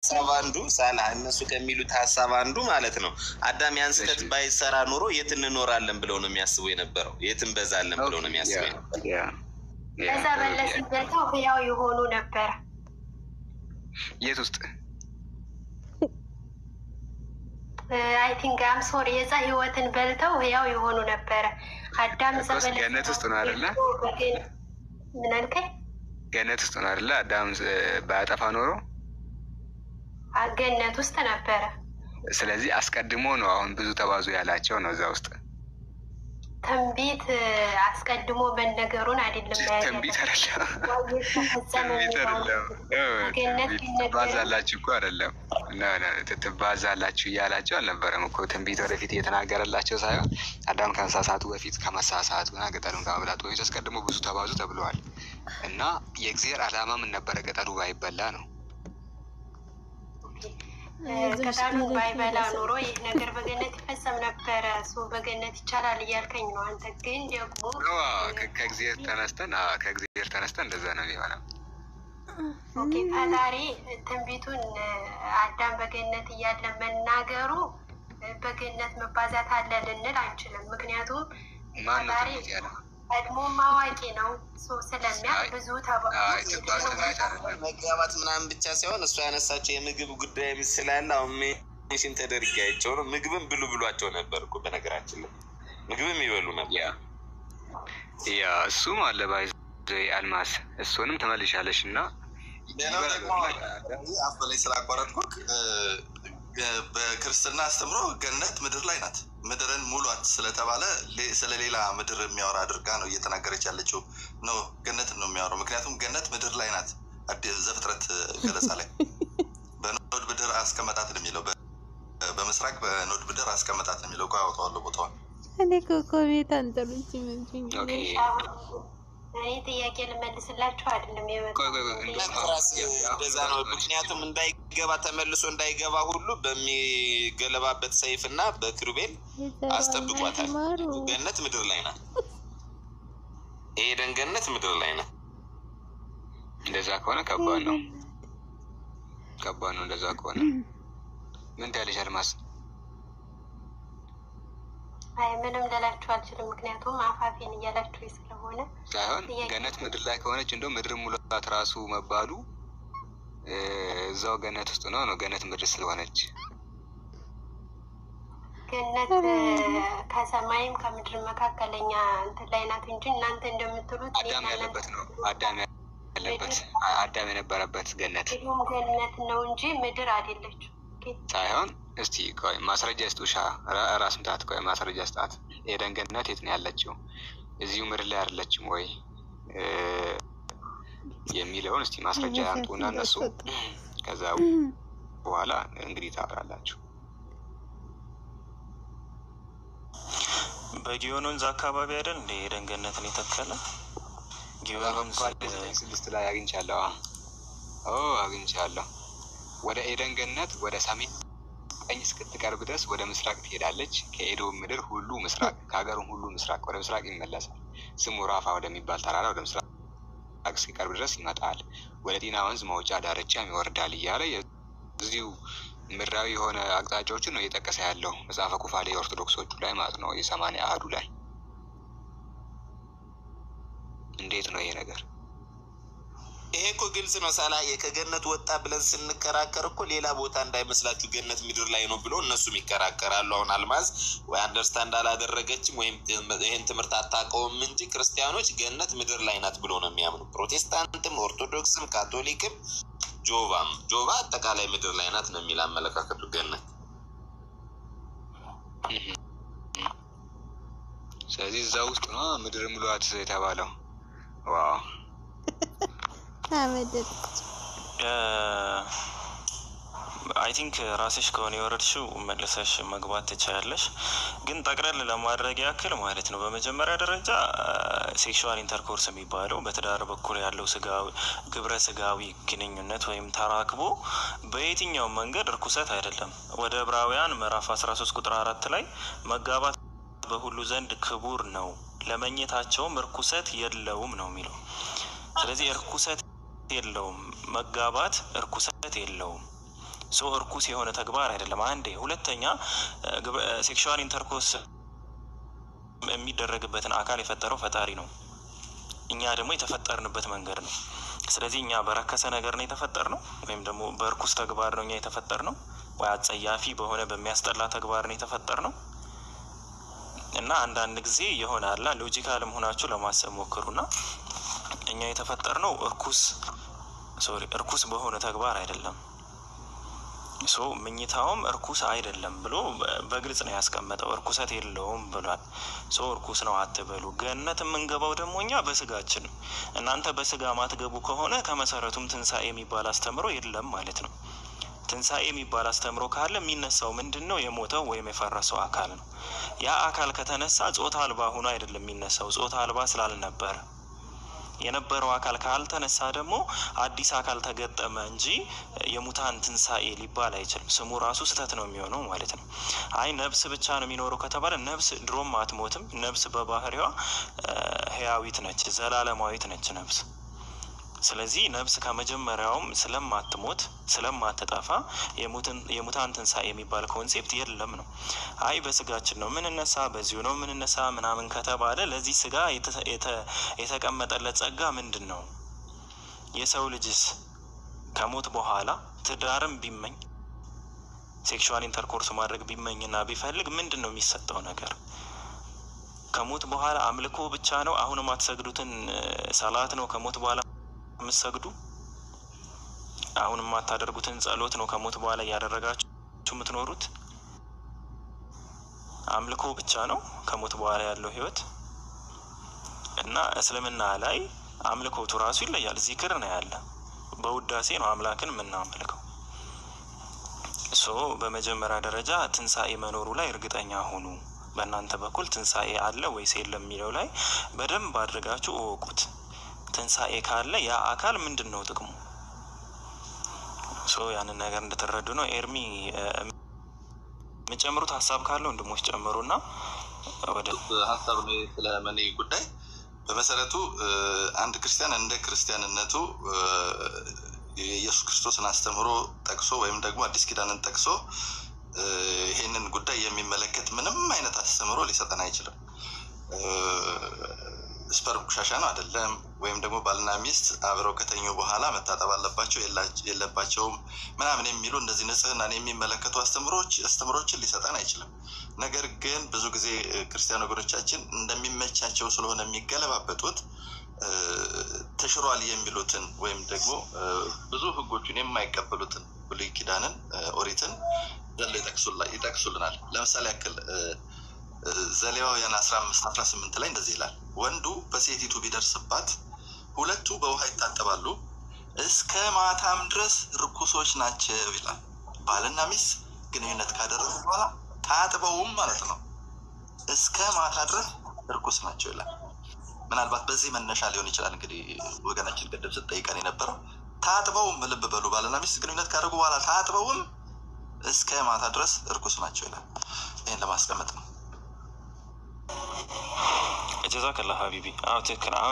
ሀሳብ አንዱ ሳላ እነሱ ከሚሉት ሀሳብ አንዱ ማለት ነው አዳም ያን ስህተት ባይሰራ ኖሮ የት እንኖራለን ብለው ነው የሚያስቡ የነበረው። የት እንበዛለን ብለው ነው የሚያስቡ የነበረው። እዛ በለስ በልተው ህያው የሆኑ ነበር። የት ውስጥ አይ ቲንክ አም ሶሪ የዛ ህይወትን በልተው ህያው የሆኑ ነበር። አዳም ዘበለስ ገነት ውስጥ ነው አይደለ? ምን አልከኝ? ገነት ውስጥ ነው አይደለ? አዳም ባያጠፋ ኖሮ ገነት ውስጥ ነበረ። ስለዚህ አስቀድሞ ነው አሁን ብዙ ተባዙ ያላቸው ነው እዛ ውስጥ ትንቢት አስቀድሞ በነገሩን አይደለም ማለት ትንቢት አይደለም። ትባዛላችሁ እኮ አይደለም ትባዛላችሁ እያላቸው አልነበረም እኮ ትንቢት ወደፊት እየተናገረላቸው ሳይሆን አዳም ከመሳሳቱ በፊት ከመሳሳቱ እና ቅጠሉን ከመብላቱ በፊት አስቀድሞ ብዙ ተባዙ ተብለዋል። እና የእግዚአብሔር ዓላማ ምን ነበረ? ቅጠሉ ባይበላ ነው። ቅጠሉ ባይበላ ኖሮ ይህ ነገር በገነት ይፈጸም ነበረ። እሱ በገነት ይቻላል እያልከኝ ነው አንተ። ግን ደግሞ ከእግዚአብሔር ተነስተን እንደዛ ነው የሚሆነው። ኦኬ ፈጣሪ ትንቢቱን አዳም በገነት እያለ መናገሩ በገነት መባዛት አለ ልንል አንችልም። ምክንያቱም ፈጣሪ ቀድሞ ማዋቂ ነው። ስለሚያውቅ ብዙ መጋባት ምናምን ብቻ ሳይሆን እሱ ያነሳቸው የምግብ ጉዳይ ስላለ አሁን ሜንሽን ተደርጊያቸው ነው። ምግብም ብሉ ብሏቸው ነበር እኮ በነገራችን ላይ ምግብም ይበሉ ነበር። ያ እሱም አለ ባይዘ አልማስ እሱንም ተመልሻለሽ እና ሌላው ደግሞ አፈላይ ስላቋረጥኩክ በክርስትና አስተምሮ ገነት ምድር ላይ ናት። ምድርን ሙሏት ስለተባለ ስለሌላ ምድር የሚያወራ አድርጋ ነው እየተናገረች ያለችው ነው። ገነት ነው የሚያወራው። ምክንያቱም ገነት ምድር ላይ ናት። ዘፍጥረት ገለጻ ላይ በኖድ ምድር አስቀመጣት ነው የሚለው። በምስራቅ በኖድ ምድር አስቀመጣት ነው የሚለው። አውጣዋለሁ ቦታውን እኔ ኮኮቤት አንተሉኝ ምንጭኝ እኔ ጥያቄ ልመልስላችሁ አይደለም እንደዛ ነው። ምክንያቱም እንዳይገባ ተመልሶ እንዳይገባ ሁሉ በሚገለባበት ሰይፍና በክሩቤል አስጠብቋታል። ገነት ምድር ላይ ናት። ኤደን ገነት ምድር ላይ ናት። እንደዛ ከሆነ ከባድ ነው እንደዛ ከሆነ ምን ታያለሽ አልማስ? አይ ምንም ልላችሁ አልችልም። ምክንያቱም አፋፊን እያላችሁ ስለሆነ ሳይሆን ገነት ምድር ላይ ከሆነች እንደው ምድር ሙላት ራሱ መባሉ እዛው ገነት ውስጥ ነው ገነት ምድር ስለሆነች ገነት ከሰማይም ከምድር መካከለኛ እንትን ላይ ናት እንጂ እናንተ እንደምትሉት አዳም ያለበት ነው። አዳም የነበረበት ገነት ነው እንጂ ምድር አይደለችም ሳይሆን እስቲ ቆይ ማስረጃ ስጡሻ ራስ ምታት ቆይ ማስረጃ ስጣት። ኤደን ገነት የት ነው ያለችው? እዚሁ ምድር ላይ አይደለችም ወይ የሚለውን እስቲ ማስረጃ ያምጡና እነሱ ከዛ በኋላ እንግዲህ ታወራላችሁ። በጊዮን ወንዝ አካባቢ አይደል እንደ ኤደን ገነትን የተከለ? ጊዮን ወንዝ 6 ላይ አግኝቻለሁ። ወደ ኤደን ገነት ወደ ሰሜን ቀኝ እስክትቀርብ ድረስ ወደ ምስራቅ ትሄዳለች። ከኤዶም ምድር ሁሉ ምስራቅ ከሀገሩም ሁሉ ምስራቅ ወደ ምስራቅ ይመለሳል። ስሙ ራፋ ወደሚባል ተራራ ወደ ምስራቅ እስኪቀርብ ድረስ ይመጣል። ወደ ዲና ወንዝ መውጫ ዳርቻም ይወርዳል እያለ እዚሁ ምድራዊ የሆነ አቅጣጫዎችን ነው እየጠቀሰ ያለው መጽሐፈ ኩፋሌ ኦርቶዶክሶቹ ላይ ማለት ነው። የ80 አሐዱ ላይ እንዴት ነው ይሄ ነገር? ይሄ እኮ ግልጽ ነው። ሳላየ ከገነት ወጣ ብለን ስንከራከር እኮ ሌላ ቦታ እንዳይመስላችሁ ገነት ምድር ላይ ነው ብሎ እነሱም ይከራከራሉ። አሁን አልማዝ ወይ አንደርስታንድ አላደረገችም ወይም ይሄን ትምህርት አታውቀውም እንጂ ክርስቲያኖች ገነት ምድር ላይ ናት ብሎ ነው የሚያምኑ። ፕሮቴስታንትም፣ ኦርቶዶክስም፣ ካቶሊክም ጆቫ አጠቃላይ ምድር ላይ ናት ነው የሚል አመለካከቱ ገነት። ስለዚህ እዛ ውስጥ ነው ምድር ሙሏት የተባለው። ዋው አይ ቲንክ ራስሽ ከሆነ የወረድሽው መልሰሽ መግባት ትችያለሽ። ግን ጠቅለል ለማድረግ ያክል ማለት ነው በመጀመሪያ ደረጃ ሴክሹዋል ኢንተርኮርስ የሚባለው በትዳር በኩል ያለው ግብረ ስጋዊ ግንኙነት ወይም ተራክቦ በየትኛው መንገድ ርኩሰት አይደለም። ወደ ዕብራውያን ምዕራፍ 13 ቁጥር 4 ላይ መጋባት በሁሉ ዘንድ ክቡር ነው፣ ለመኝታቸውም ርኩሰት የለውም ነው የሚለው። ስለዚህ ርኩሰት የለውም፣ መጋባት ርኩሰት የለውም። ሶ እርኩስ የሆነ ተግባር አይደለም። አንዴ ሁለተኛ ሴክሹዋል ኢንተርኮርስ የሚደረግበትን አካል የፈጠረው ፈጣሪ ነው። እኛ ደግሞ የተፈጠርንበት መንገድ ነው። ስለዚህ እኛ በረከሰ ነገር ነው የተፈጠርነው ወይም ደግሞ በእርኩስ ተግባር ነው እኛ የተፈጠርነው ወይ አጸያፊ በሆነ በሚያስጠላ ተግባር ነው የተፈጠርነው። እና አንዳንድ ጊዜ ይሆናል ሎጂካልም ሆናችሁ ለማሰብ ሞክሩና እኛ የተፈጠርነው እርኩስ በሆነ ተግባር አይደለም። ሶ ምኝታውም እርኩስ አይደለም ብሎ በግልጽ ነው ያስቀመጠው። እርኩሰት የለውም ብሏል። ሶ እርኩስ ነው አትበሉ። ገነት የምንገባው ደግሞ እኛ በስጋችን ነው። እናንተ በስጋ ማትገቡ ከሆነ ከመሰረቱም ትንሣኤ የሚባል አስተምሮ የለም ማለት ነው። ትንሣኤ የሚባል አስተምሮ ካለ የሚነሳው ምንድን ነው? የሞተው ወይም የፈረሰው አካል ነው። ያ አካል ከተነሳ ጾታ አልባ ሆኖ አይደለም የሚነሳው፣ ጾታ አልባ ስላልነበረ። የነበረው አካል ካልተነሳ ደግሞ አዲስ አካል ተገጠመ እንጂ የሙታን ትንሣኤ ሊባል አይችልም። ስሙ ራሱ ስህተት ነው የሚሆነው ማለት ነው። አይ ነብስ ብቻ ነው የሚኖረው ከተባለ ነብስ ድሮም አትሞትም። ነብስ በባህሪዋ ህያዊት ነች፣ ዘላለማዊት ነች ነብስ። ስለዚህ ነብስ ከመጀመሪያውም ስለማትሞት ስለማትጠፋ የሙታን ትንሣኤ የሚባል ኮንሴፕት የለም ነው። አይ በስጋችን ነው ምንነሳ በዚሁ ነው ምንነሳ ምናምን ከተባለ ለዚህ ስጋ የተቀመጠለት ጸጋ ምንድን ነው? የሰው ልጅስ ከሞት በኋላ ትዳርም ቢመኝ ሴክሹዋል ኢንተርኮርስ ማድረግ ቢመኝና ቢፈልግ ምንድን ነው የሚሰጠው ነገር? ከሞት በኋላ አምልኮ ብቻ ነው? አሁንም አትሰግዱትን ሰላት ነው ከሞት በኋላ የምትሰግዱ? አሁን የማታደርጉትን ጸሎት ነው ከሞት በኋላ እያደረጋችሁ የምትኖሩት? አምልኮ ብቻ ነው ከሞት በኋላ ያለው ህይወት? እና እስልምና ላይ አምልኮቱ ራሱ ይለያል። ዚክር ነው ያለ፣ በውዳሴ ነው አምላክን የምናመልከው። ሶ በመጀመሪያ ደረጃ ትንሣኤ መኖሩ ላይ እርግጠኛ ሁኑ። በእናንተ በኩል ትንሣኤ አለ ወይስ የለም የሚለው ላይ በደንብ አድርጋችሁ እወቁት። ትንሣኤ ካለ ያ አካል ምንድን ነው ጥቅሙ? ሶ ያንን ነገር እንድትረዱ ነው። ኤርሚ የምጨምሩት ሀሳብ ካለው ወንድሞች ጨምሩና ወደ ሀሳብ ነው ስለ መኔ ጉዳይ። በመሰረቱ አንድ ክርስቲያን እንደ ክርስቲያንነቱ የኢየሱስ ክርስቶስን አስተምሮ ጠቅሶ ወይም ደግሞ አዲስ ኪዳንን ጠቅሶ ይሄንን ጉዳይ የሚመለከት ምንም አይነት አስተምሮ ሊሰጠን አይችልም። ስፐርም ቆሻሻ ነው አይደለም፣ ወይም ደግሞ ባልና ሚስት አብረው ከተኙ በኋላ መታጠብ አለባቸው የለባቸውም ምናምን የሚሉ እንደዚህ ንጽህናን የሚመለከቱ አስተምሮችን ሊሰጠን አይችልም። ነገር ግን ብዙ ጊዜ ክርስቲያን ወገኖቻችን እንደሚመቻቸው ስለሆነ የሚገለባበጡት ተሽሯል የሚሉትን ወይም ደግሞ ብዙ ህጎችን የማይቀበሉትን ብሉይ ኪዳንን ኦሪትን ይጠቅሱልናል። ለምሳሌ ያክል ዘሌዋውያን 15:18 ላይ እንደዚህ ይላል፣ ወንዱ በሴቲቱ ቢደርስባት ሁለቱ በውሃ ይታጠባሉ እስከ ማታም ድረስ ርኩሶች ናቸው ይላል። ባልና ሚስት ግንኙነት ካደረጉ በኋላ ታጥበውም ማለት ነው እስከ ማታ ድረስ ርኩስ ናቸው ይላል። ምናልባት በዚህ መነሻ ሊሆን ይችላል እንግዲህ ወገናችን ቅድም ስትጠይቀን የነበረው ታጥበውም፣ ልብ በሉ ባልና ሚስት ግንኙነት ካደረጉ በኋላ ታጥበውም እስከ ማታ ድረስ ርኩስ ናቸው ይላል። ይህን ለማስቀመጥ ነው። ጀዛከላህ ሀቢቢ። ትክክል።